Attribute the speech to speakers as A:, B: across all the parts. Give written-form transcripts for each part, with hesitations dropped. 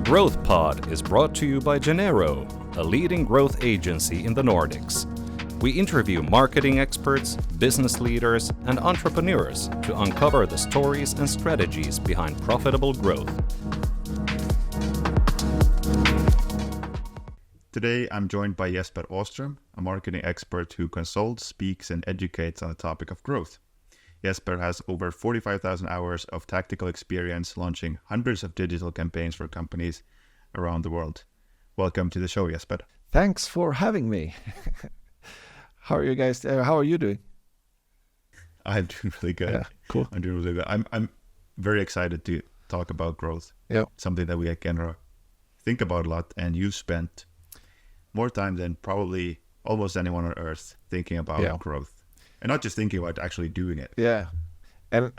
A: Growth Pod is brought to you by Genero, a leading growth agency in the Nordics. We interview marketing experts, business leaders, and entrepreneurs to uncover the stories and strategies behind profitable growth.
B: Today, I'm joined by Jesper Åström, a marketing expert who consults, speaks, and educates on the topic of growth. Jesper has over 45,000 hours of tactical experience launching hundreds of digital campaigns for companies around the world. Welcome to the show, Jesper.
C: Thanks for having me. How are you guys? How are you doing?
B: I'm doing really good.
C: Yeah, cool.
B: I'm doing really good. I'm very excited to talk about growth.
C: Yeah.
B: Something that we at Genero think about a lot, and you've spent more time than probably almost anyone on earth thinking about growth. And not just thinking about actually doing it.
C: Yeah. And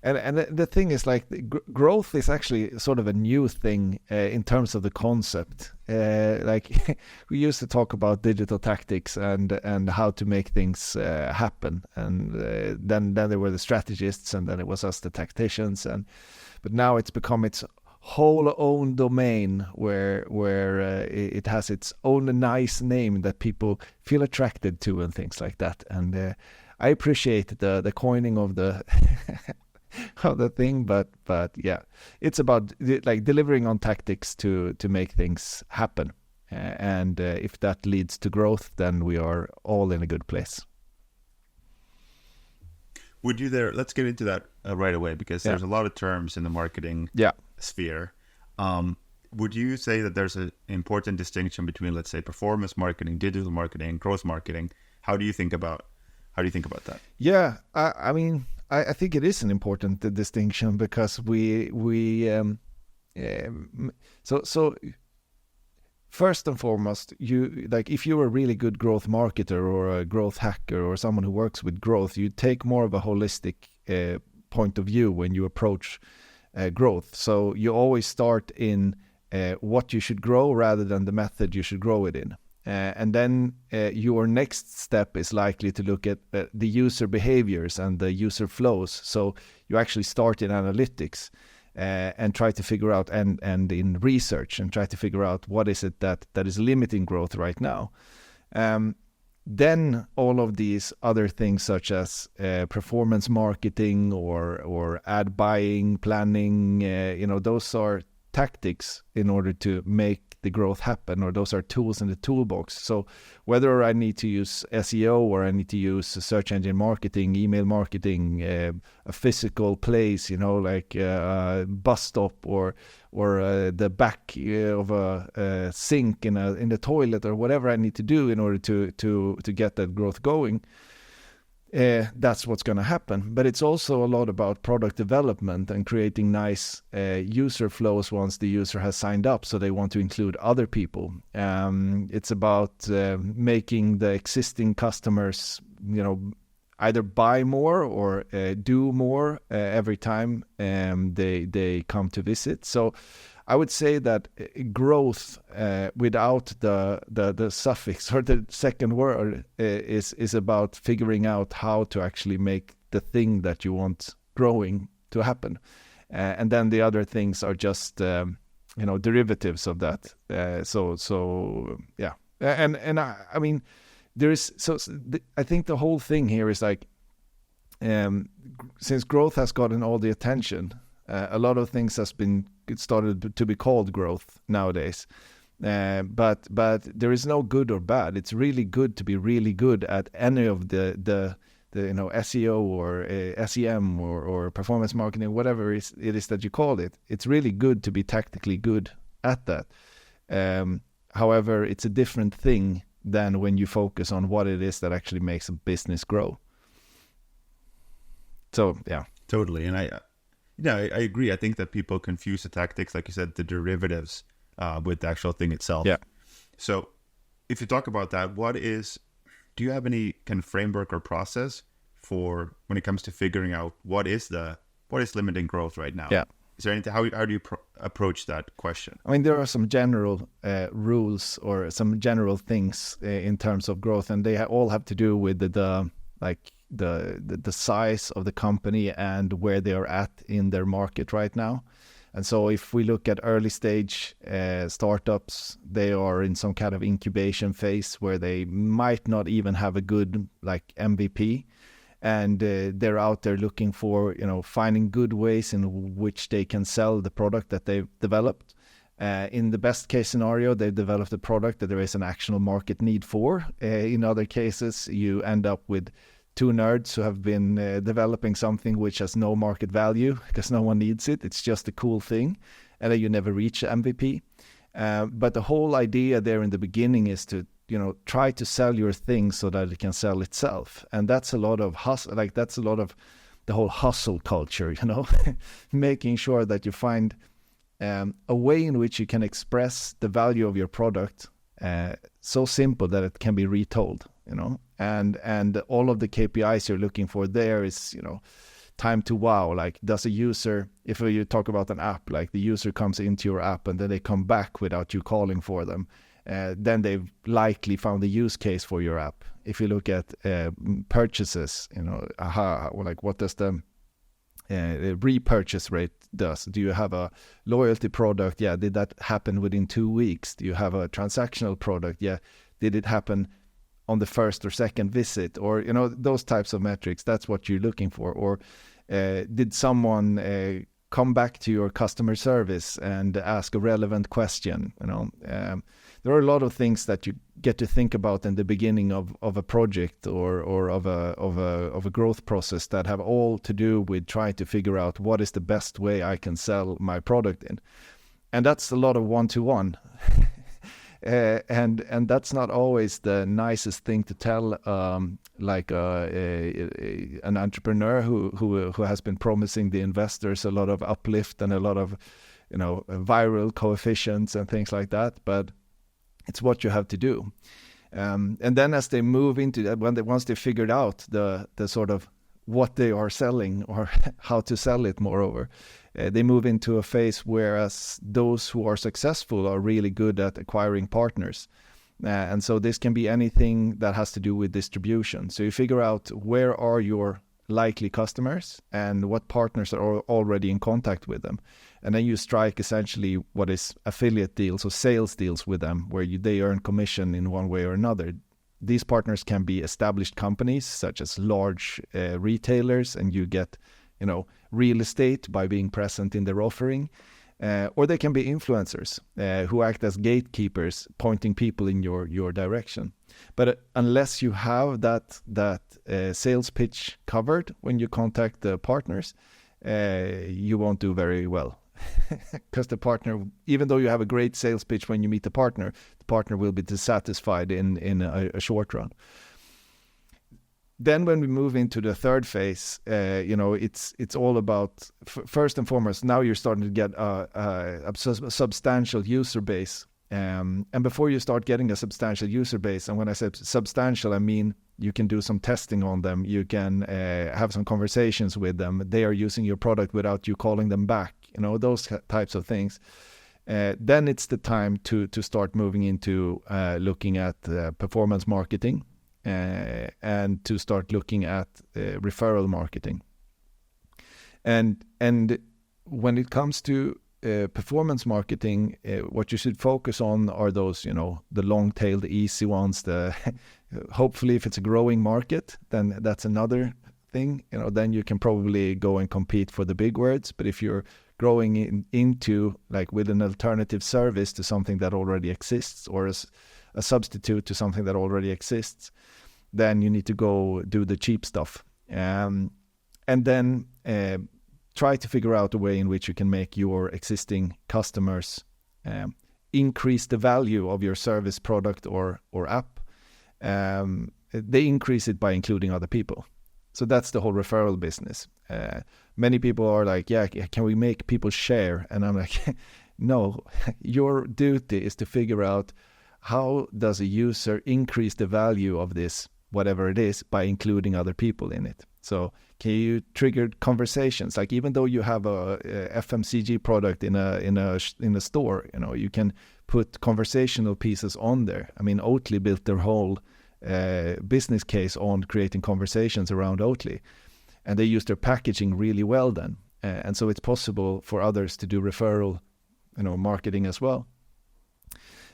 C: the thing is, like, growth is actually sort of a new thing in terms of the concept. Like we used to talk about digital tactics and how to make things happen. And then there were the strategists, and then it was us, the tacticians. But now it's become its whole own domain where it has its own nice name that people feel attracted to and things like that. And I appreciate the coining of the of the thing, but yeah, it's about like delivering on tactics to make things happen. And if that leads to growth, then we are all in a good place.
B: Let's get into that right away, because there's a lot of terms in the marketing sphere. Would you say that there's an important distinction between, let's say, performance marketing, digital marketing, growth marketing? How do you think about that?
C: Yeah, I mean, I think it is an important distinction, because so first and foremost, if you're a really good growth marketer or a growth hacker or someone who works with growth, you take more of a holistic point of view when you approach growth. So you always start in what you should grow rather than the method you should grow it in. And then your next step is likely to look at the user behaviors and the user flows. So you actually start in analytics and try to figure out, and in research, and try to figure out what is it that is limiting growth right now. Then all of these other things, such as performance marketing or ad buying, planning, those are tactics in order to make the growth happen, or those are tools in the toolbox. So whether I need to use SEO or I need to use search engine marketing, email marketing, a physical place, like a bus stop or the back of a sink in the toilet, or whatever I need to do in order to get that growth going, that's what's going to happen. But it's also a lot about product development and creating nice user flows once the user has signed up, so they want to include other people. It's about making the existing customers, either buy more or do more every time they come to visit. So I would say that growth without the suffix or the second word is about figuring out how to actually make the thing that you want growing to happen. And then the other things are just derivatives of that. I mean, there is I think the whole thing here is like, since growth has gotten all the attention, a lot of things has been started to be called growth nowadays, but there is no good or bad. It's really good to be really good at any of the SEO or SEM or performance marketing, whatever it is that you call it. It's really good to be tactically good at that. However, it's a different thing than when you focus on what it is that actually makes a business grow. So yeah,
B: totally. And I agree. I think that people confuse the tactics, like you said, the derivatives with the actual thing itself. Yeah. So if you talk about that, do you have any kind of framework or process for when it comes to figuring out what is limiting growth right now?
C: Yeah.
B: Is there anything, how do you approach that question?
C: I mean, there are some general rules or some general things in terms of growth, and they all have to do with the size of the company and where they are at in their market right now. And so if we look at early stage startups, they are in some kind of incubation phase where they might not even have a good like MVP. And they're out there looking for, finding good ways in which they can sell the product that they've developed. In the best case scenario, they've developed a product that there is an actual market need for. In other cases, you end up with two nerds who have been developing something which has no market value because no one needs it. It's just a cool thing. And then you never reach MVP. But the whole idea there in the beginning is to try to sell your thing so that it can sell itself. And that's a lot of hustle, like that's a lot of the whole hustle culture, making sure that you find a way in which you can express the value of your product so simple that it can be retold, and all of the KPIs you're looking for there is, time to wow. Like, does a user, if you talk about an app, like the user comes into your app and then they come back without you calling for them, then they've likely found a use case for your app. If you look at purchases, like what does the repurchase rate does? Do you have a loyalty product? Yeah, did that happen within 2 weeks? Do you have a transactional product? Yeah, did it happen on the first or second visit? Or, those types of metrics, that's what you're looking for. Or did someone come back to your customer service and ask a relevant question? There are a lot of things that you get to think about in the beginning of a project or of a growth process that have all to do with trying to figure out what is the best way I can sell my product in. And that's a lot of one-to-one. And that's not always the nicest thing to tell, like an entrepreneur who has been promising the investors a lot of uplift and a lot of viral coefficients and things like that. But it's what you have to do. And then as they move into that, once they figured out the sort of what they are selling or how to sell it, moreover, they move into a phase whereas those who are successful are really good at acquiring partners. And so this can be anything that has to do with distribution. So you figure out where are your likely customers and what partners are already in contact with them. And then you strike essentially what is affiliate deals or sales deals with them, where they earn commission in one way or another. These partners can be established companies such as large retailers, and you get, real estate by being present in their offering. Or they can be influencers who act as gatekeepers, pointing people in your direction. But unless you have that sales pitch covered when you contact the partners, you won't do very well. Because the partner, even though you have a great sales pitch when you meet the partner will be dissatisfied in a short run. Then when we move into the third phase, it's all about, first and foremost, now you're starting to get a substantial user base. And before you start getting a substantial user base, and when I say substantial, I mean you can do some testing on them. You can have some conversations with them. They are using your product without you calling them back. Those types of things. Then it's the time to start moving into looking at performance marketing. And to start looking at referral marketing. And when it comes to performance marketing, what you should focus on are those, the long-tailed, easy ones. Hopefully, if it's a growing market, then that's another thing. Then you can probably go and compete for the big words. But if you're growing into, like, with an alternative service to something that already exists, or as a substitute to something that already exists, then you need to go do the cheap stuff. And then try to figure out a way in which you can make your existing customers increase the value of your service, product, or app. They increase it by including other people. So that's the whole referral business. Many people are like, yeah, can we make people share? And I'm like, no, your duty is to figure out how does a user increase the value of this, whatever it is, by including other people in it. So can you trigger conversations? Like, even though you have a FMCG product in a store, you can put conversational pieces on there. I mean, Oatly built their whole business case on creating conversations around Oatly, and they used their packaging really well then. and so it's possible for others to do referral, marketing as well.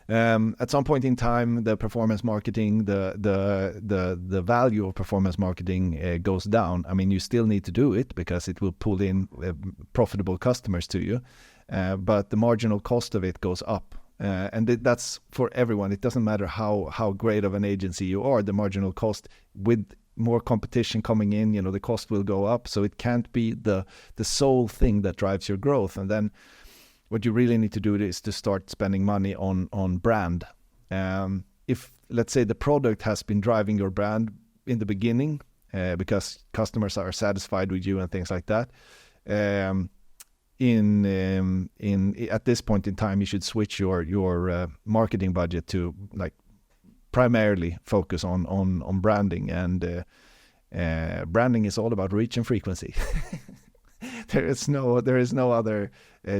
C: At some point in time, the performance marketing, the value of performance marketing goes down. I mean, you still need to do it because it will pull in profitable customers to you, but the marginal cost of it goes up. And that's for everyone. It doesn't matter how great of an agency you are. The marginal cost, with more competition coming in, the cost will go up. So it can't be the sole thing that drives your growth. And then what you really need to do is to start spending money on brand. If, let's say, the product has been driving your brand in the beginning because customers are satisfied with you and things like that, at this point in time, you should switch your marketing budget to primarily focus on branding, and branding is all about reach and frequency. There is no other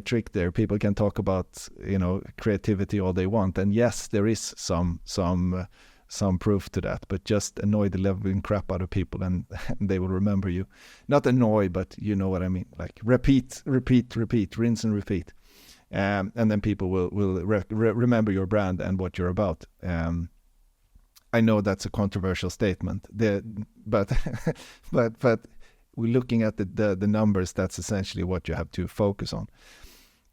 C: trick there. People can talk about creativity all they want, and yes, there is some proof to that, but just annoy the living crap out of people and they will remember you. Not annoy, but you know what I mean. Like repeat, rinse and repeat, and then people will remember your brand and what you're about. I know that's a controversial statement, but we're looking at the numbers. That's essentially what you have to focus on.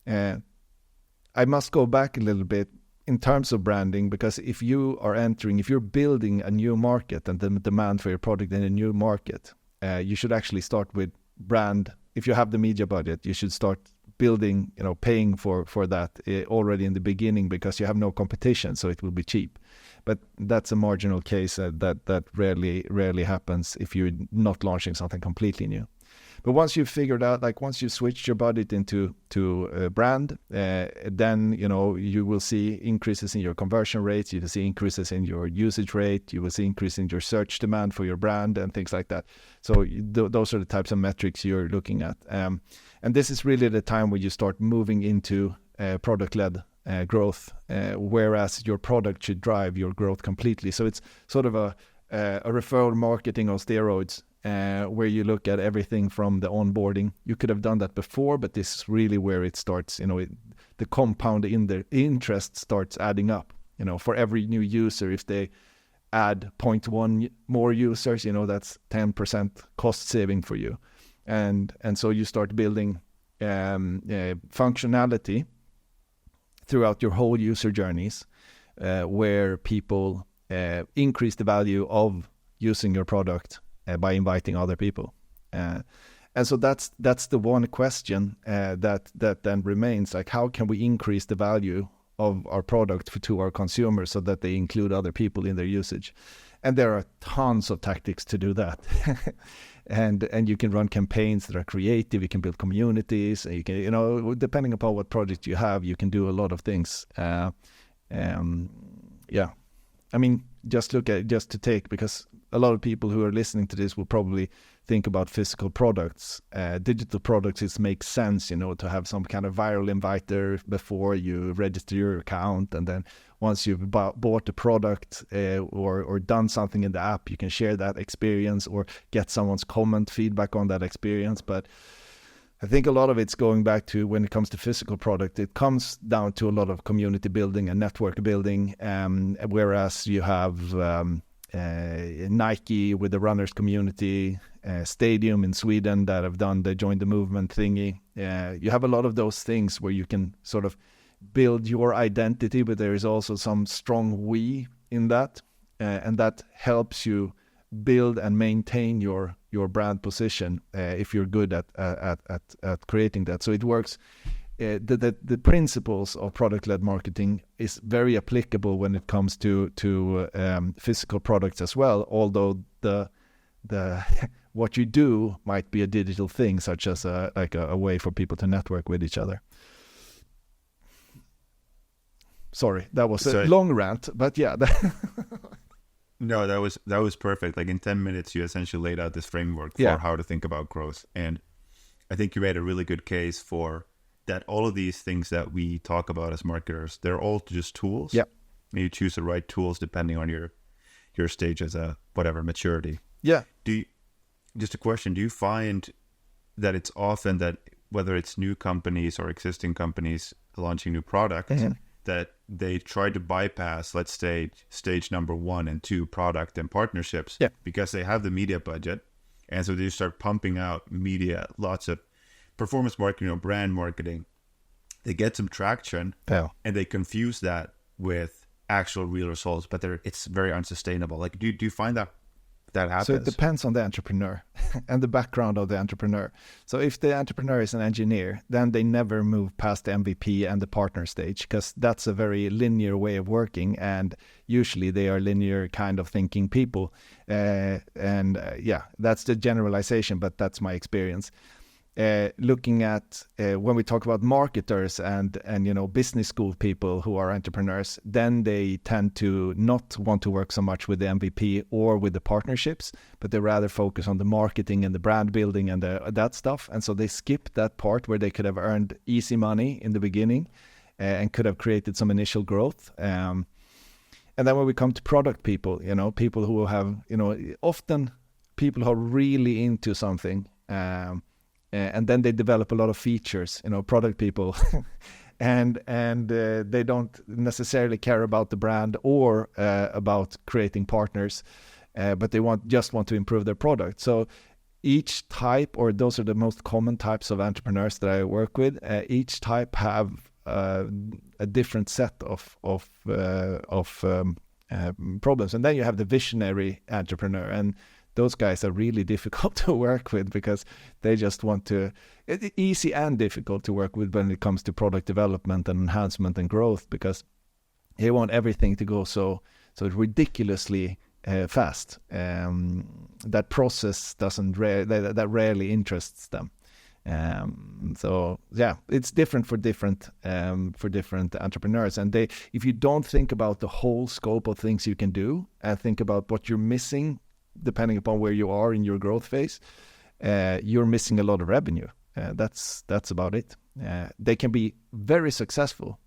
C: I must go back a little bit in terms of branding, because if you're building a new market and the demand for your product in a new market, you should actually start with brand. If you have the media budget, you should start building, paying for that already in the beginning, because you have no competition, so it will be cheap. But that's a marginal case that rarely happens if you're not launching something completely new. But once you've figured out, once you've switched your budget into brand, then you will see increases in your conversion rates. You will see increases in your usage rate. You will see increase in your search demand for your brand and things like that. So those are the types of metrics you're looking at. And this is really the time where you start moving into product-led growth, whereas your product should drive your growth completely. So it's sort of a referral marketing on steroids, where you look at everything from the onboarding. You could have done that before, but this is really where it starts. The compound in the interest starts adding up. For every new user, if they add 0.1 more users, that's 10% cost saving for you. And so you start building functionality throughout your whole user journeys, where people increase the value of using your product by inviting other people. And so that's the one question that then remains, how can we increase the value of our product to our consumers so that they include other people in their usage? And there are tons of tactics to do that. and you can run campaigns that are creative. You can build communities. You can, depending upon what project you have, you can do a lot of things. I mean, just to take, because a lot of people who are listening to this will probably think about physical products. Digital products, it makes sense, to have some kind of viral inviter before you register your account. And then once you've bought the product or done something in the app, you can share that experience or get someone's feedback on that experience. But I think a lot of it's going back to, when it comes to physical product, it comes down to a lot of community building and network building, whereas you have Nike with the runners community, Stadium in Sweden that have done the Join the Movement thingy. You have a lot of those things where you can sort of build your identity, but there is also some strong we in that, and that helps you build and maintain your brand position if you're good at creating that. So it works. The principles of product-led marketing is very applicable when it comes to physical products as well. Although the what you do might be a digital thing, such as a way for people to network with each other. Sorry, that was a long rant, but yeah.
B: No, that was perfect. In 10 minutes, you essentially laid out this framework for how to think about growth. And I think you made a really good case for that. All of these things that we talk about as marketers, they're all just tools. Yeah. And you choose the right tools depending on your stage as a whatever maturity.
C: Yeah.
B: Just a question, do you find that it's often that whether it's new companies or existing companies launching new products, that they try to bypass, let's say, stage number 1 and 2, product and partnerships, because they have the media budget. And so they start pumping out media, lots of performance marketing or brand marketing. They get some traction, and they confuse that with actual real results, but it's very unsustainable. Like, do you find that happens?
C: So it depends on the entrepreneur and the background of the entrepreneur. So if the entrepreneur is an engineer, then they never move past the MVP and the partner stage, because that's a very linear way of working, and usually they are linear kind of thinking people. That's the generalization, but that's my experience. Looking at when we talk about marketers and business school people who are entrepreneurs, then they tend to not want to work so much with the MVP or with the partnerships, but they rather focus on the marketing and the brand building and that stuff. And so they skip that part where they could have earned easy money in the beginning and could have created some initial growth. And then when we come to product people, people who have, often people who are really into something, and then they develop a lot of features, product people, and they don't necessarily care about the brand or about creating partners, but they just want to improve their product. So each type, or those are the most common types of entrepreneurs that I work with, each type have a different set of problems. And then you have the visionary entrepreneur, and those guys are really difficult to work with because they just want to, easy and difficult to work with when it comes to product development and enhancement and growth, because they want everything to go so ridiculously fast. That process that rarely interests them. It's different for different entrepreneurs, and if you don't think about the whole scope of things you can do and think about what you're missing depending upon where you are in your growth phase, you're missing a lot of revenue. That's about it. They can be very successful,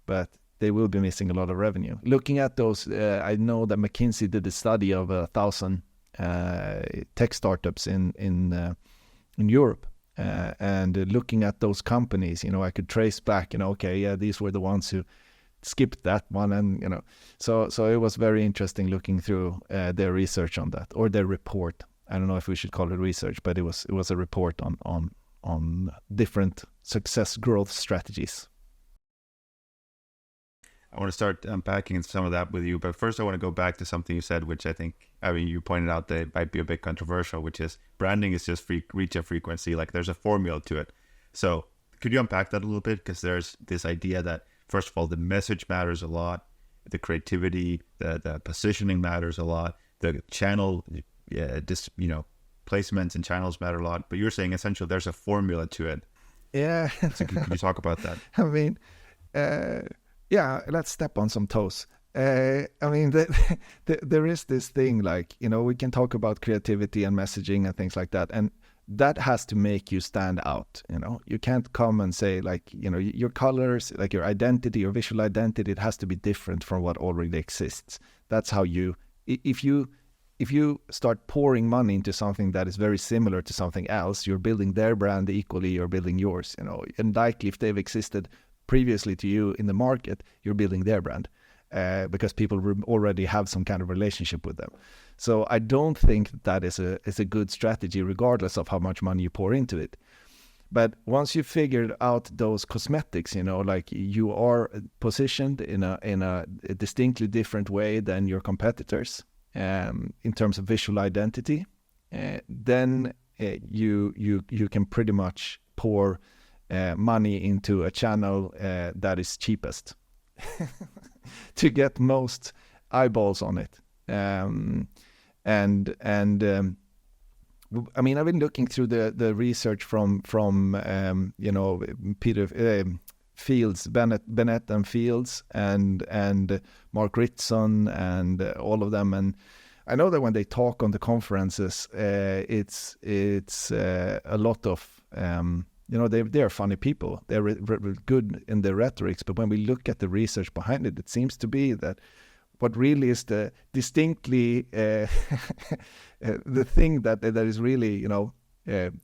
C: but they will be missing a lot of revenue. Looking at those, I know that McKinsey did a study of 1,000 tech startups in Europe, and looking at those companies, I could trace back, these were the ones who skipped that one, and so it was very interesting looking through their research on that, or their report. I don't know if we should call it research, but it was a report on different success growth strategies.
B: I want to start unpacking some of that with you, but first I want to go back to something you said, which you pointed out that it might be a bit controversial, which is branding is just reach and frequency. Like, there's a formula to it. So could you unpack that a little bit? Because there's this idea that, first of all, the message matters a lot, the creativity, the positioning matters a lot, the channel, placements and channels matter a lot. But you're saying essentially there's a formula to it.
C: Yeah.
B: So can you talk about that?
C: I mean, let's step on some toes. There is this thing, like, we can talk about creativity and messaging and things like that, and that has to make you stand out. You can't come and say, like, your colors, like your identity, your visual identity, it has to be different from what already exists. That's how if you start pouring money into something that is very similar to something else, you're building their brand equally, you're building yours, and likely if they've existed previously to you in the market, you're building their brand, because people already have some kind of relationship with them. So I don't think that is a good strategy, regardless of how much money you pour into it. But once you figured out those cosmetics, like you are positioned in a distinctly different way than your competitors, in terms of visual identity, then you can pretty much pour money into a channel that is cheapest to get most eyeballs on it. I've been looking through the research from Peter Fields, Bennett and Fields, and Mark Ritson, and all of them. And I know that when they talk on the conferences, it's a lot of they're funny people. They're good in their rhetorics, but when we look at the research behind it, it seems to be that what really is the distinctly the thing that is really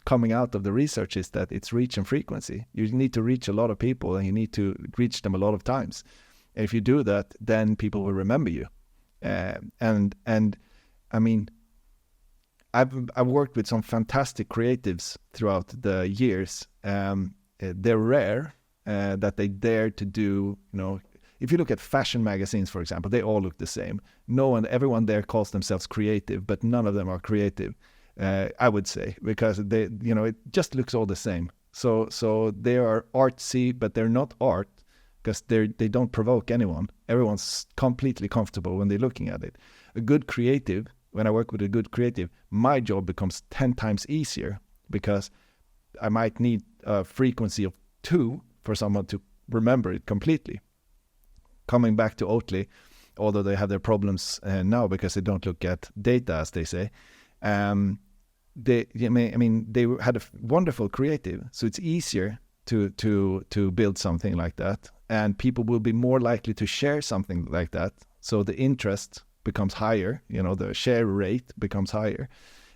C: coming out of the research is that it's reach and frequency. You need to reach a lot of people, and you need to reach them a lot of times. And if you do that, then people will remember you. And I mean, I've worked with some fantastic creatives throughout the years. They're rare that they dare to do, if you look at fashion magazines, for example, they all look the same. Everyone there calls themselves creative, but none of them are creative, I would say, because it just looks all the same. So they are artsy, but they're not art because they don't provoke anyone. Everyone's completely comfortable when they're looking at it. A good creative, when I work with a good creative, my job becomes 10 times easier because I might need a frequency of 2 for someone to remember it completely. Coming back to Oatly, although they have their problems now because they don't look at data, as they say, they had a wonderful creative, so it's easier to build something like that, and people will be more likely to share something like that. So the interest becomes higher, the share rate becomes higher.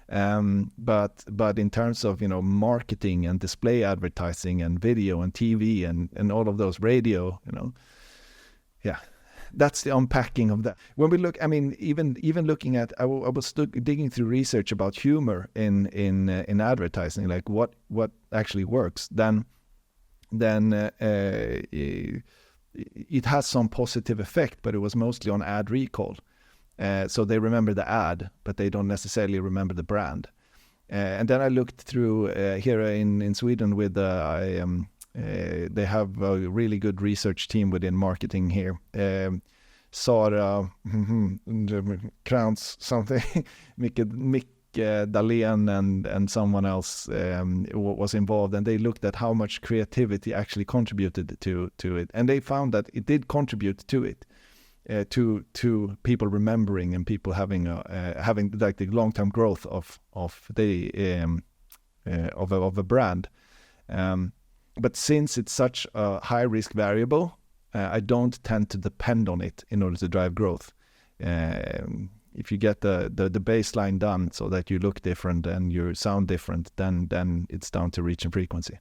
C: But in terms of marketing and display advertising and video and TV and all of those, radio, that's the unpacking of that. When we look, even looking at, I was digging through research about humor in advertising, like what actually works. Then it has some positive effect, but it was mostly on ad recall. So they remember the ad, but they don't necessarily remember the brand. And then I looked through here in Sweden with they have a really good research team within marketing here. Sara Krantz something, Mick Dahlén and someone else was involved, and they looked at how much creativity actually contributed to it, and they found that it did contribute to it. To people remembering and people having like the long-term growth of a brand, but since it's such a high-risk variable, I don't tend to depend on it in order to drive growth. If you get the baseline done so that you look different and you sound different, then it's down to reach and frequency.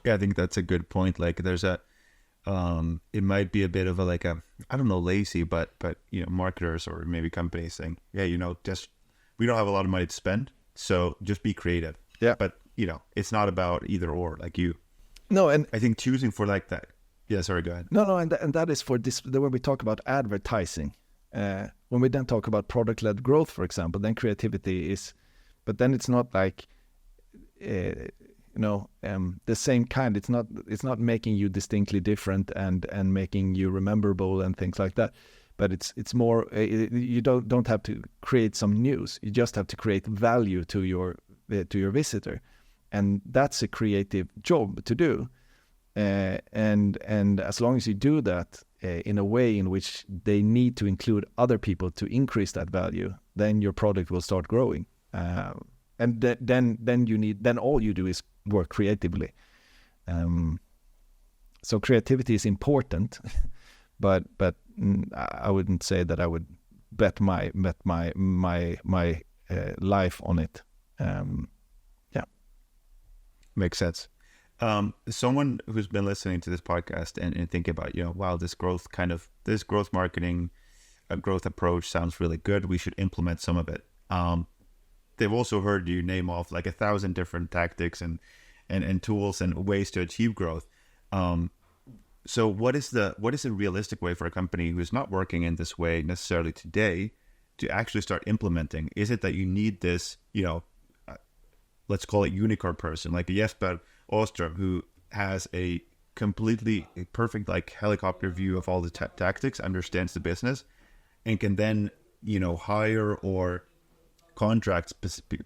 B: Yeah, I think that's a good point. Like there's it might be a bit of a I don't know, lazy, but marketers or maybe companies saying, just we don't have a lot of money to spend, so just be creative.
C: Yeah.
B: But it's not about either or, like you.
C: No, and
B: I think choosing for like that. Yeah, sorry, go ahead.
C: No, and that is for this when we talk about advertising. When we then talk about product-led growth, for example, then creativity is, but then it's not like. The same kind. It's not making you distinctly different and making you rememberable and things like that. But it's more. You don't have to create some news. You just have to create value to your visitor, and that's a creative job to do. And as long as you do that in a way in which they need to include other people to increase that value, then your product will start growing. And then all you do is work creatively. So creativity is important, but I wouldn't say that I would bet my life on it. Yeah,
B: makes sense. Someone who's been listening to this podcast and thinking about wow, this growth marketing, growth approach sounds really good. We should implement some of it. They've also heard you name off like 1,000 different tactics and tools and ways to achieve growth. So what is a realistic way for a company who is not working in this way necessarily today to actually start implementing? Is it that you need this, let's call it unicorn person, like a Jesper Åström, who has a completely perfect like helicopter view of all the tactics, understands the business, and can then, hire or contract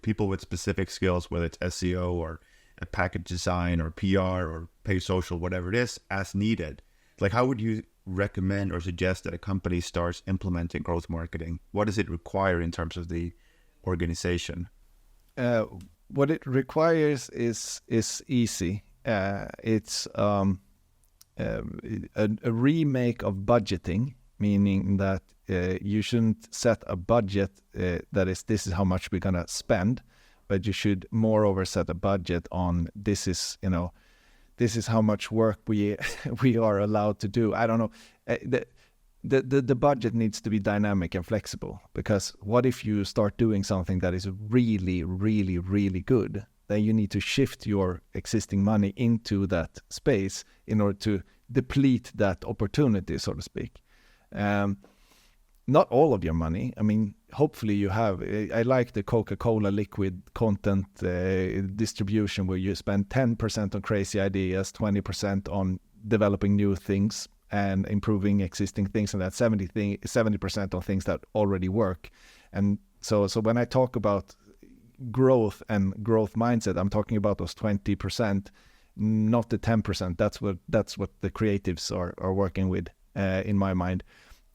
B: people with specific skills, whether it's SEO or a package design or PR or paid social, whatever it is, as needed? Like, how would you recommend or suggest that a company starts implementing growth marketing? What does it require in terms of the organization?
C: What it requires is easy. It's a remake of budgeting, meaning that you shouldn't set a budget that is, this is how much we're going to spend, but you should moreover set a budget on this is how much work we are allowed to do. I don't know. The budget needs to be dynamic and flexible, because what if you start doing something that is really, really, really good? Then you need to shift your existing money into that space in order to deplete that opportunity, so to speak. Not all of your money. I mean, hopefully you have. I like the Coca-Cola liquid content distribution, where you spend 10% on crazy ideas, 20% on developing new things and improving existing things, and that 70% on things that already work. And so when I talk about growth and growth mindset, I'm talking about those 20%, not the 10%. That's what the creatives are working with in my mind,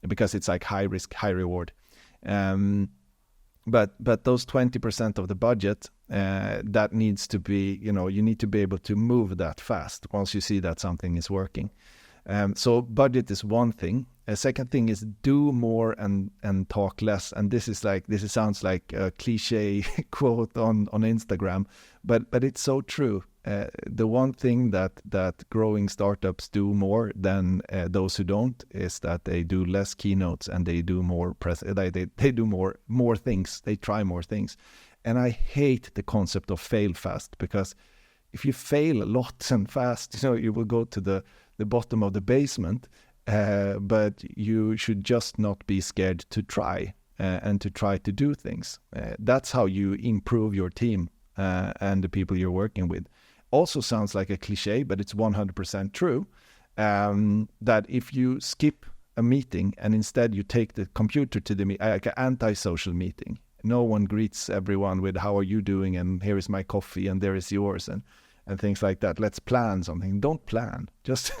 C: because it's like high risk, high reward. But those 20% of the budget, that needs to be, you need to be able to move that fast once you see that something is working. So budget is one thing. A second thing is do more and talk less. And this sounds like a cliche quote on Instagram, but it's so true. The one thing that growing startups do more than those who don't is that they do less keynotes, and they do more they do more things. They try more things. And I hate the concept of fail fast, because if you fail a lot and fast, you will go to the bottom of the basement. But you should just not be scared to try and to try to do things. That's how you improve your team and the people you're working with. Also sounds like a cliche, but it's 100% true, that if you skip a meeting and instead you take the computer to the like an anti-social meeting, no one greets everyone with "how are you doing?" and "here is my coffee" and "there is yours," and things like that. Let's plan something. Don't plan. Just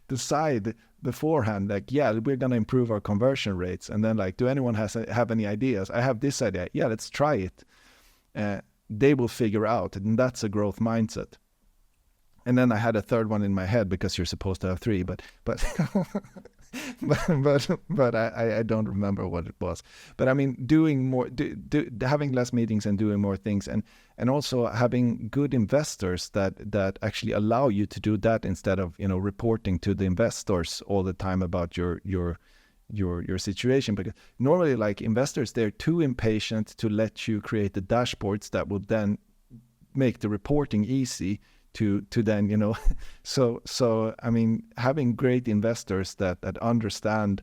C: decide beforehand, like, yeah, we're going to improve our conversion rates. And then, like, do anyone have any ideas? I have this idea. Yeah, let's try it. They will figure out. And that's a growth mindset. And then I had a third one in my head, because you're supposed to have three, but I don't remember what it was. But I mean, doing more, having less meetings and doing more things, and also having good investors that actually allow you to do that, instead of reporting to the investors all the time about your situation. Because normally, like, investors, they're too impatient to let you create the dashboards that will then make the reporting easy to then, so I mean, having great investors that understand,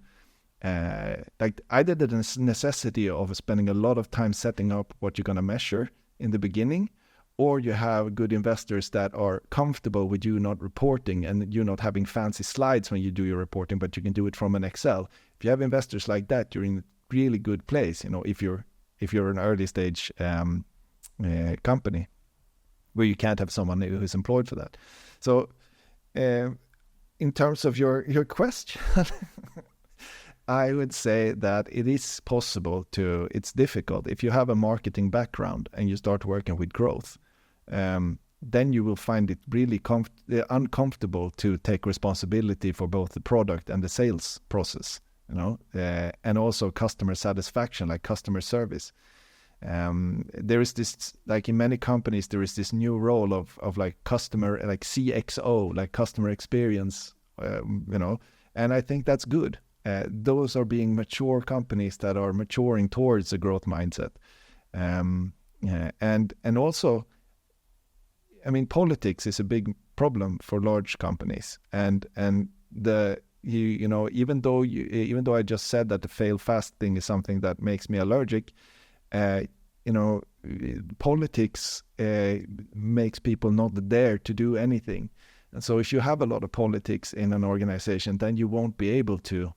C: like, either the necessity of spending a lot of time setting up what you're going to measure in the beginning, or you have good investors that are comfortable with you not reporting and you not having fancy slides when you do your reporting, but you can do it from an Excel. If you have investors like that, you're in a really good place, if you're an early stage company, where you can't have someone who's employed for that. So in terms of your question, I would say that it is possible it's difficult. If you have a marketing background and you start working with growth, then you will find it really uncomfortable to take responsibility for both the product and the sales process, and also customer satisfaction, like customer service. There is this, like, in many companies, there is this new role of like customer, like CXO, like customer experience, and I think that's good. Those are being mature companies that are maturing towards a growth mindset. And also, I mean, politics is a big problem for large companies, and even though I just said that the fail fast thing is something that makes me allergic, politics makes people not dare to do anything. And so if you have a lot of politics in an organization, then you won't be able to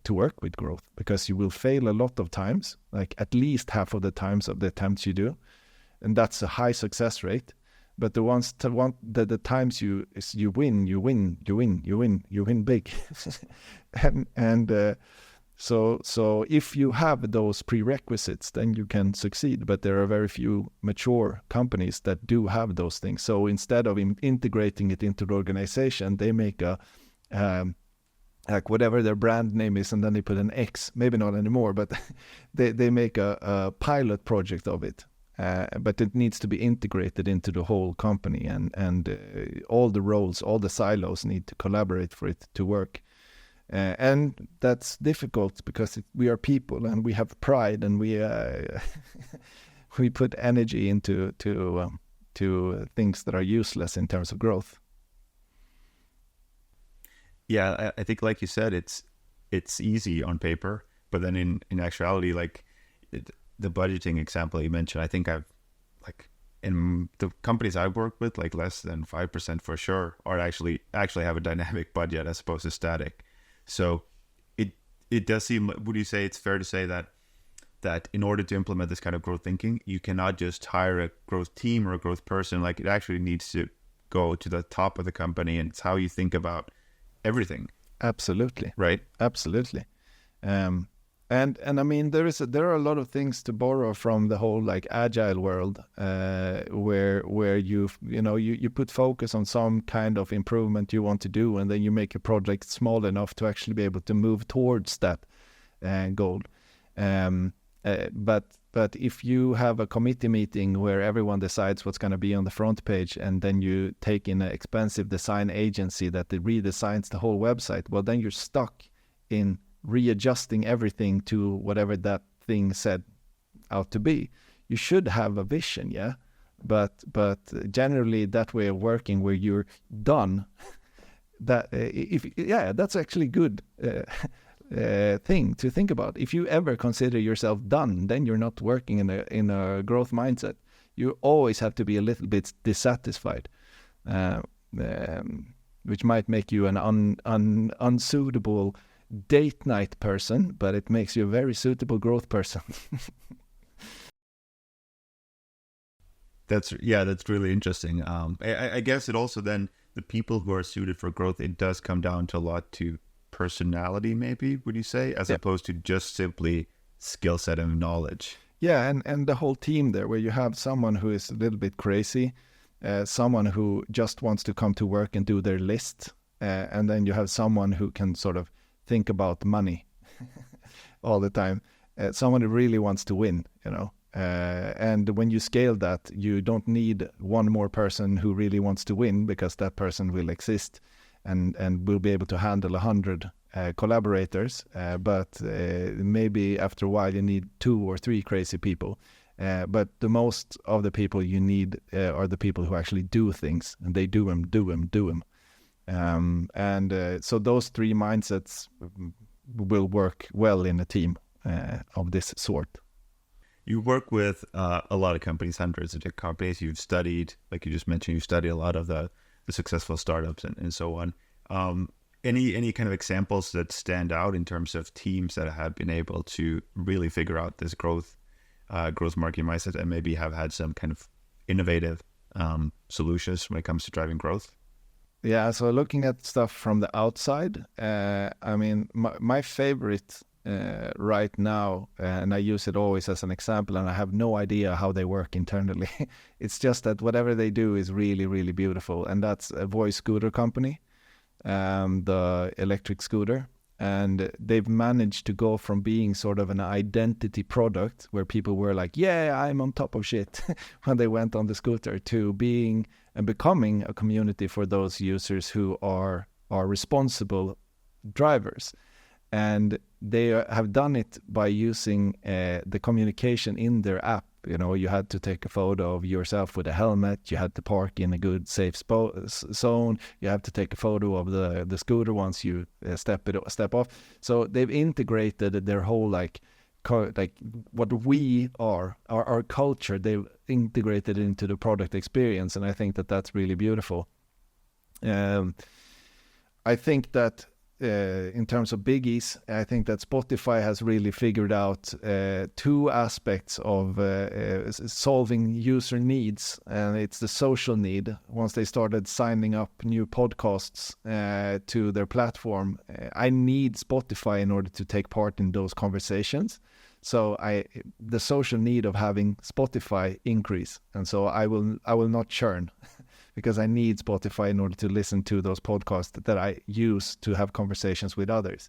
C: work with growth, because you will fail a lot of times, like at least half of the times of the attempts you do, and that's a high success rate. But the times you win big. So if you have those prerequisites, then you can succeed. But there are very few mature companies that do have those things. So instead of integrating it into the organization, they make like whatever their brand name is, and then they put an X, maybe not anymore, but they make a pilot project of it. But it needs to be integrated into the whole company, and all the roles, all the silos need to collaborate for it to work. And that's difficult because we are people and we have pride, and we we put energy into things that are useless in terms of growth.
B: Yeah, I think like you said, it's easy on paper, but then in actuality, like the budgeting example you mentioned, I think I've like in the companies I've worked with, like less than 5% for sure, or actually have a dynamic budget as opposed to static. So it does seem, would you say it's fair to say that in order to implement this kind of growth thinking, you cannot just hire a growth team or a growth person, like it actually needs to go to the top of the company, and it's how you think about everything.
C: Absolutely.
B: Right.
C: Absolutely. And I mean, there are a lot of things to borrow from the whole like agile world, where you put focus on some kind of improvement you want to do, and then you make a project small enough to actually be able to move towards that goal. But if you have a committee meeting where everyone decides what's going to be on the front page, and then you take in an expensive design agency that redesigns the whole website, well, then you're stuck in readjusting everything to whatever that thing said out to be. You should have a vision, yeah, but generally that way of working where you're done, that's actually good thing to think about. If you ever consider yourself done, then you're not working in a growth mindset. You always have to be a little bit dissatisfied, which might make you an unsuitable date night person, but it makes you a very suitable growth person.
B: That's really interesting. I guess it also then, the people who are suited for growth, it does come down to a lot to personality, maybe, would you say, as opposed to just simply skill set and knowledge.
C: Yeah, and the whole team there, where you have someone who is a little bit crazy, someone who just wants to come to work and do their list, and then you have someone who can sort of think about money all the time, someone who really wants to win, and when you scale that, you don't need one more person who really wants to win, because that person will exist and will be able to handle 100 collaborators, but maybe after a while you need 2 or 3 crazy people, but the most of the people you need are the people who actually do things, and they do them. So those 3 mindsets will work well in a team of this sort.
B: You work with a lot of companies, hundreds of companies. You've studied, like you just mentioned, you study a lot of the successful startups and so on. Any kind of examples that stand out in terms of teams that have been able to really figure out this growth marketing mindset, and maybe have had some kind of innovative solutions when it comes to driving growth?
C: Yeah, so looking at stuff from the outside, I mean, my favorite right now, and I use it always as an example, and I have no idea how they work internally. It's just that whatever they do is really, really beautiful, and that's a Voi scooter company, the electric scooter. And they've managed to go from being sort of an identity product where people were like, yeah, I'm on top of shit when they went on the scooter, to being and becoming a community for those users who are responsible drivers. And they have done it by using the communication in their app. You had to take a photo of yourself with a helmet. You had to park in a good, safe zone. You have to take a photo of the scooter once you step off. So they've integrated their whole like what we are, our culture. They've integrated it into the product experience, and I think that that's really beautiful. I think that. In terms of biggies, I think that Spotify has really figured out 2 aspects of solving user needs, and it's the social need. Once they started signing up new podcasts to their platform, I need Spotify in order to take part in those conversations. So the social need of having Spotify increase, and so I will not churn because I need Spotify in order to listen to those podcasts that I use to have conversations with others.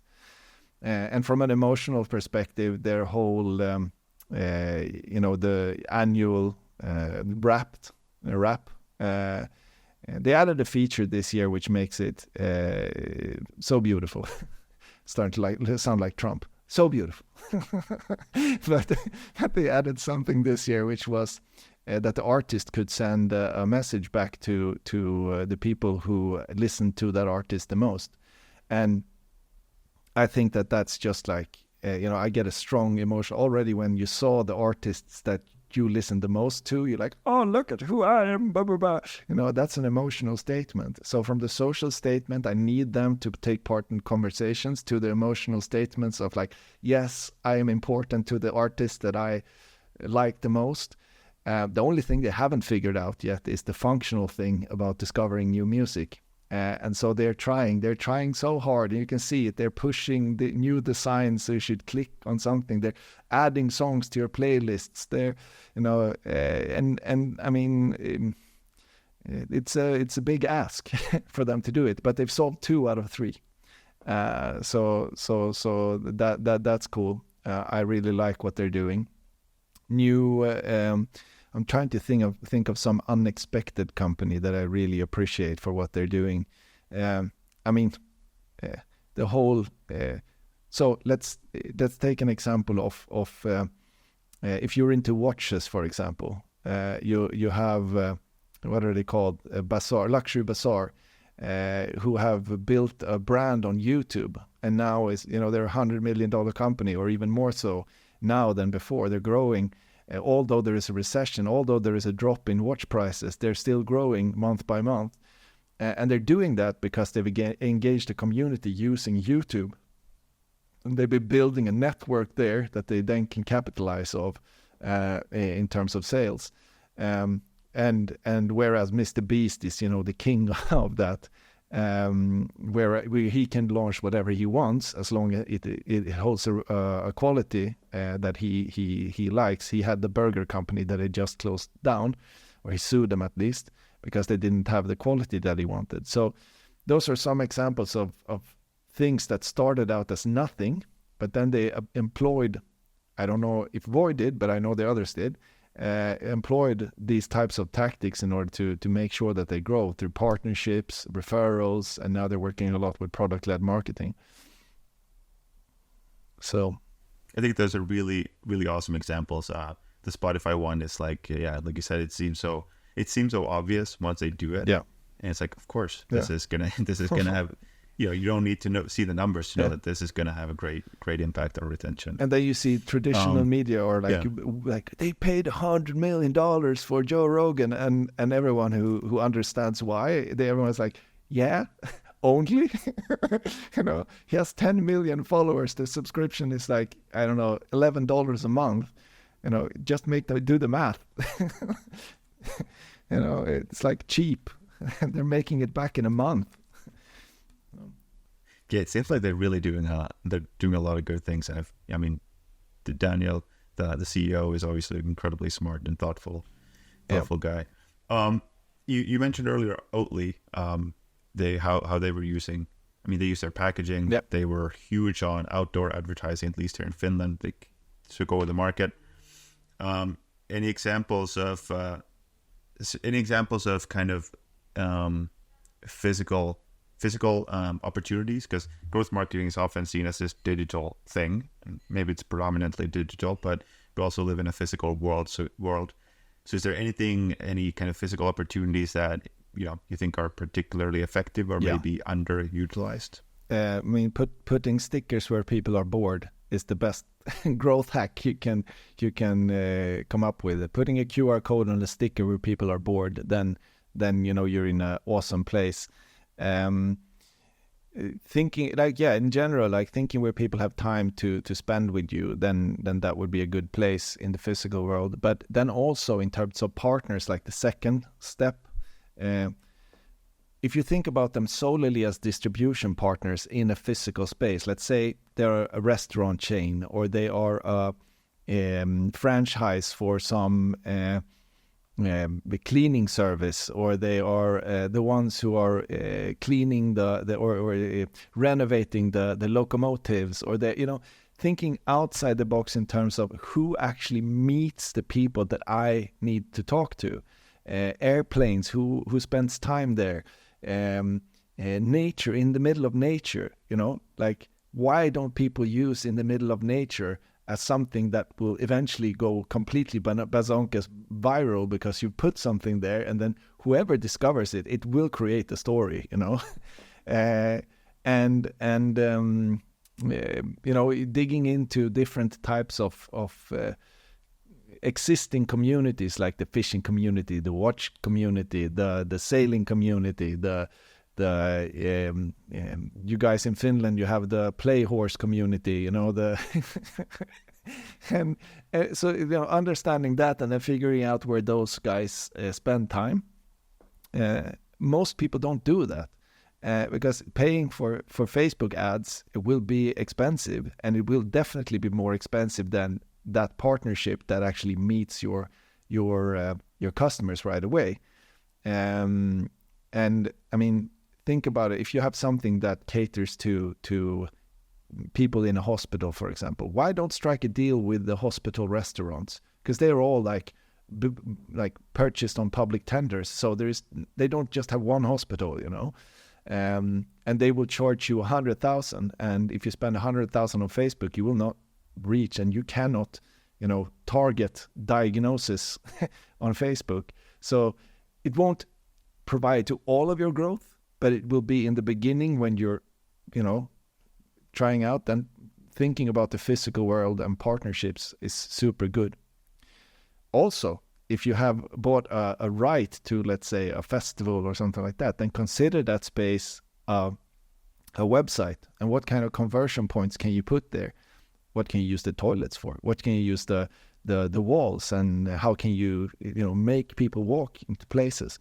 C: And from an emotional perspective, their whole, the annual rap, they added a feature this year which makes it so beautiful. Starting to sound like Trump. So beautiful. but they added something this year, which was that the artist could send a message back to the people who listen to that artist the most. And I think that's just like, I get a strong emotion already when you saw the artists that you listen the most to. You're like, oh, look at who I am, blah, blah, blah. That's an emotional statement. So from the social statement, I need them to take part in conversations, to the emotional statements of like, yes, I am important to the artist that I like the most. The only thing they haven't figured out yet is the functional thing about discovering new music. And so they're trying so hard, and you can see it. They're pushing the new designs, so you should click on something. They're adding songs to your playlists. They're, and I mean, it's a big ask for them to do it, but they've solved 2 out of 3. So that's cool. I really like what they're doing. New. I'm trying to think of some unexpected company that I really appreciate for what they're doing. The whole. So let's take an example of if you're into watches, for example. You have what are they called? Luxury Bazaar, who have built a brand on YouTube, and now they're $100 million company, or even more so now than before. They're growing. Although there is a recession, although there is a drop in watch prices, they're still growing month by month. And they're doing that because they've engaged a community using YouTube. And they've been building a network there that they then can capitalize of in terms of sales. And whereas Mr. Beast is, the king of that, where he can launch whatever he wants as long as it holds a quality that he likes. He had the burger company that he just closed down, or he sued them at least, because they didn't have the quality that he wanted. So those are some examples of things that started out as nothing, but then they employed, I don't know if Voi did, but I know the others did, employed these types of tactics in order to make sure that they grow through partnerships, referrals, and now they're working a lot with product-led marketing. So
B: I think those are really, really awesome examples. The Spotify one is like, like you said, it seems so obvious once they do it.
C: Yeah.
B: And it's like, of course, this is gonna have, you don't need to see the numbers to know that this is gonna have a great impact on retention.
C: And then you see traditional media, or like they paid $100 million for Joe Rogan, and everyone who understands why, everyone's like, yeah, only, he has 10 million followers. The subscription is like, I don't know, $11 a month. Just do the math. It's like cheap. They're making it back in a month.
B: Yeah, it seems like they're really doing a lot of good things. And Daniel, the CEO, is obviously an incredibly smart and thoughtful guy. You mentioned earlier Oatly, how they were using. They use their packaging.
C: Yep.
B: They were huge on outdoor advertising, at least here in Finland. They took over the market. Any examples of kind of physical opportunities? Because growth marketing is often seen as this digital thing, and maybe it's predominantly digital, but we also live in a physical world. So is there any kind of physical opportunities that you think are particularly effective or maybe underutilized?
C: Putting stickers where people are bored is the best growth hack you can come up with. Putting a QR code on a sticker where people are bored, then you're in an awesome place. Thinking in general, thinking where people have time to spend with you, then that would be a good place in the physical world. But then also in terms of partners, like the second step, if you think about them solely as distribution partners in a physical space, let's say they're a restaurant chain, or they are a franchise for some the cleaning service, or they are the ones who are cleaning or renovating the locomotives, or thinking outside the box in terms of who actually meets the people that I need to talk to. Airplanes, who spends time there. Nature, in the middle of nature, like, why don't people use in the middle of nature as something that will eventually go completely bazonkas viral, because you put something there and then whoever discovers it, it will create a story, digging into different types of existing communities, like the fishing community, the watch community, the sailing community, you guys in Finland, you have the play horse community, and so understanding that and then figuring out where those guys spend time. Most people don't do that because paying for Facebook ads, it will be expensive, and it will definitely be more expensive than that partnership that actually meets your customers right away. And I mean, think about it. If you have something that caters to people in a hospital, for example, why don't strike a deal with the hospital restaurants? Because they're all like purchased on public tenders. So they don't just have one hospital, and they will charge you 100,000. And if you spend 100,000 on Facebook, you will not reach, and you cannot, target diagnosis on Facebook. So it won't provide to all of your growth, but it will be in the beginning when you're, trying out, and thinking about the physical world and partnerships is super good. Also, if you have bought a right to, let's say, a festival or something like that, then consider that space a website. And what kind of conversion points can you put there? What can you use the toilets for? What can you use the walls? And how can you, make people walk into places?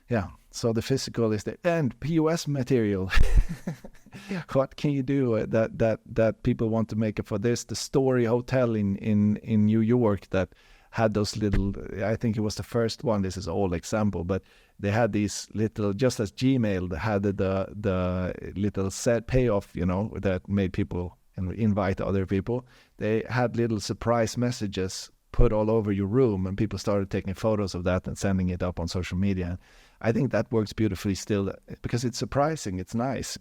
C: Yeah, so the physical is there. And POS material. What can you do that people want to make it for? There's the Story Hotel in New York that had those little, I think it was the first one, this is an old example, but they had these little, just as Gmail, they had the little set payoff, that made people invite other people. They had little surprise messages put all over your room, and people started taking photos of that and sending it up on social media. I think that works beautifully still, because it's surprising, it's nice,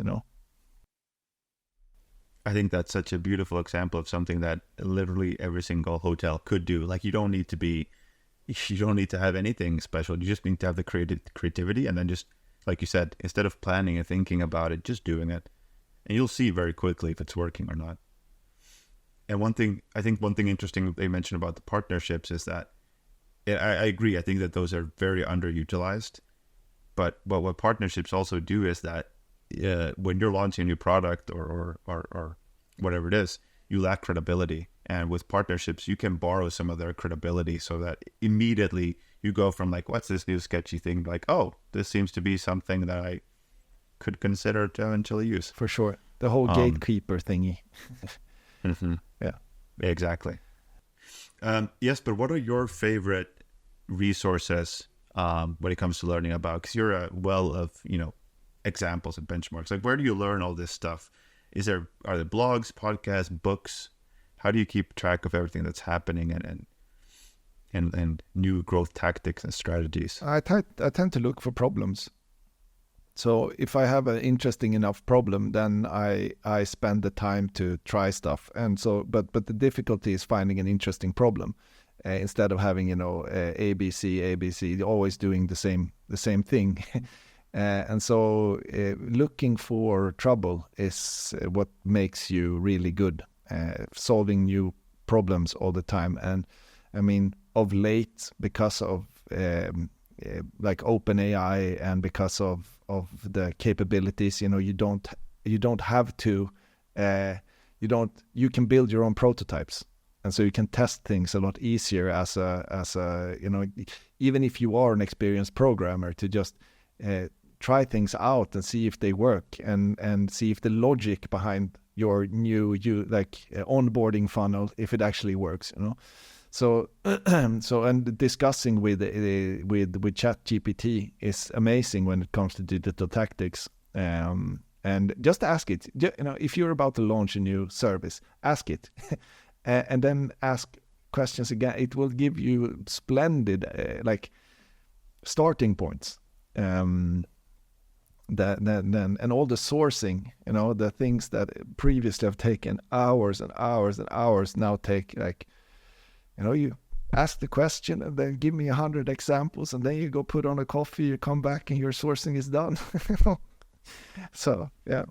B: I think that's such a beautiful example of something that literally every single hotel could do. Like, you don't need to have anything special. You just need to have the creativity, and then just, like you said, instead of planning and thinking about it, just doing it. And you'll see very quickly if it's working or not. And one thing interesting they mentioned about the partnerships is that, I agree, I think that those are very underutilized. But what partnerships also do is that when you're launching a new product or whatever it is, you lack credibility. And with partnerships, you can borrow some of their credibility, so that immediately you go from like, what's this new sketchy thing? Like, oh, this seems to be something that I could consider to eventually use.
C: For sure. The whole gatekeeper thingy.
B: Mm-hmm.
C: Yeah.
B: Exactly. Jesper, what are your favorite resources when it comes to learning about? Because you're a well of, examples and benchmarks. Like, where do you learn all this stuff? Are there blogs, podcasts, books? How do you keep track of everything that's happening and new growth tactics and strategies?
C: I tend to look for problems. So if I have an interesting enough problem, then I spend the time to try stuff. And so, but the difficulty is finding an interesting problem instead of having, ABC, always doing the same thing. And so looking for trouble is what makes you really good, solving new problems all the time. And I mean, of late, because of like OpenAI and because of the capabilities, you don't have to, you can build your own prototypes. And so you can test things a lot easier as a even if you are an experienced programmer, to just try things out and see if they work, and see if the logic behind your new onboarding funnel, if it actually works, So and discussing with ChatGPT is amazing when it comes to digital tactics. And just ask it. If you're about to launch a new service, ask it, and then ask questions again. It will give you splendid starting points. And all the sourcing, the things that previously have taken hours and hours and hours now take you ask the question and then give me 100 examples, and then you go put on a coffee, you come back and your sourcing is done. So yeah,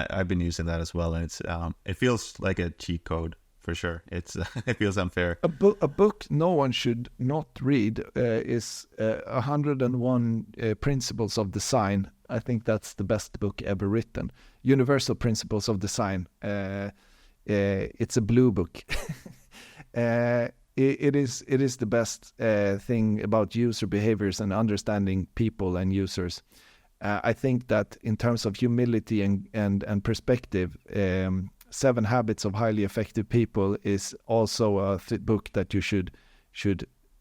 B: I've been using that as well, and it's it feels like a cheat code for sure. It's it feels unfair.
C: A book no one should not read is 101 Principles of Design. I think that's the best book ever written. Universal Principles of Design. It's a blue book. It is the best thing about user behaviors and understanding people and users. I think that in terms of humility and perspective, 7 Habits of Highly Effective People is also a book that you should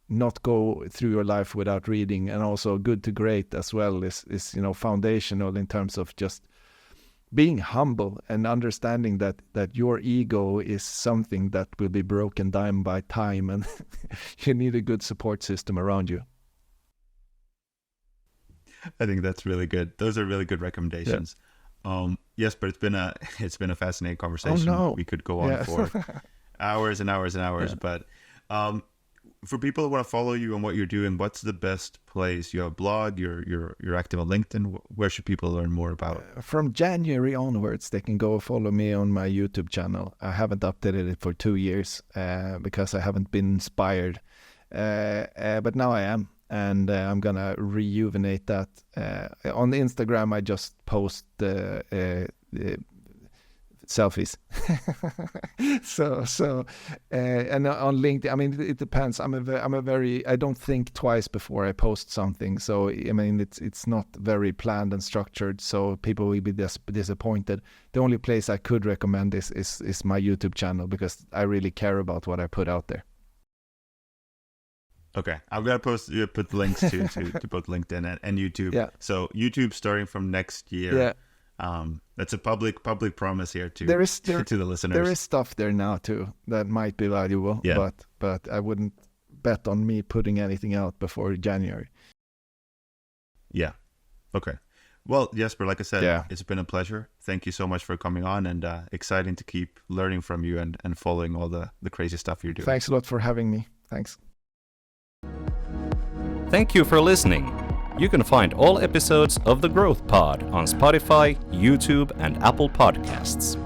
C: not go through your life without reading. And also Good to Great as well is foundational in terms of just being humble and understanding that your ego is something that will be broken down by time, and you need a good support system around you.
B: I think that's really good. Those are really good recommendations. Yeah. Yes, but it's been a fascinating conversation.
C: Oh, no.
B: We could go on for hours and hours and hours. Yeah. But for people who want to follow you and what you're doing, what's the best place? You have a blog, you're active on LinkedIn. Where should people learn more about?
C: From January onwards, they can go follow me on my YouTube channel. I haven't updated it for 2 years because I haven't been inspired. But now I am, and I'm going to rejuvenate that. On Instagram, I just post selfies. so and on LinkedIn, I mean, it depends. I don't think twice before I post something. So I mean, it's not very planned and structured, so people will be disappointed. The only place I could recommend is my YouTube channel, because I really care about what I put out there.
B: Okay, I'm gonna put links to both LinkedIn and YouTube.
C: Yeah.
B: So YouTube starting from next year.
C: Yeah.
B: That's a public promise here to the listeners.
C: There is stuff there now too that might be valuable. Yeah. But I wouldn't bet on me putting anything out before January.
B: Yeah. Okay. Well, Jesper, like I said, It's been a pleasure. Thank you so much for coming on, and exciting to keep learning from you and following all the crazy stuff you're doing.
C: Thanks a lot for having me. Thanks.
A: Thank you for listening. You can find all episodes of The Growth Pod on Spotify, YouTube, and Apple Podcasts.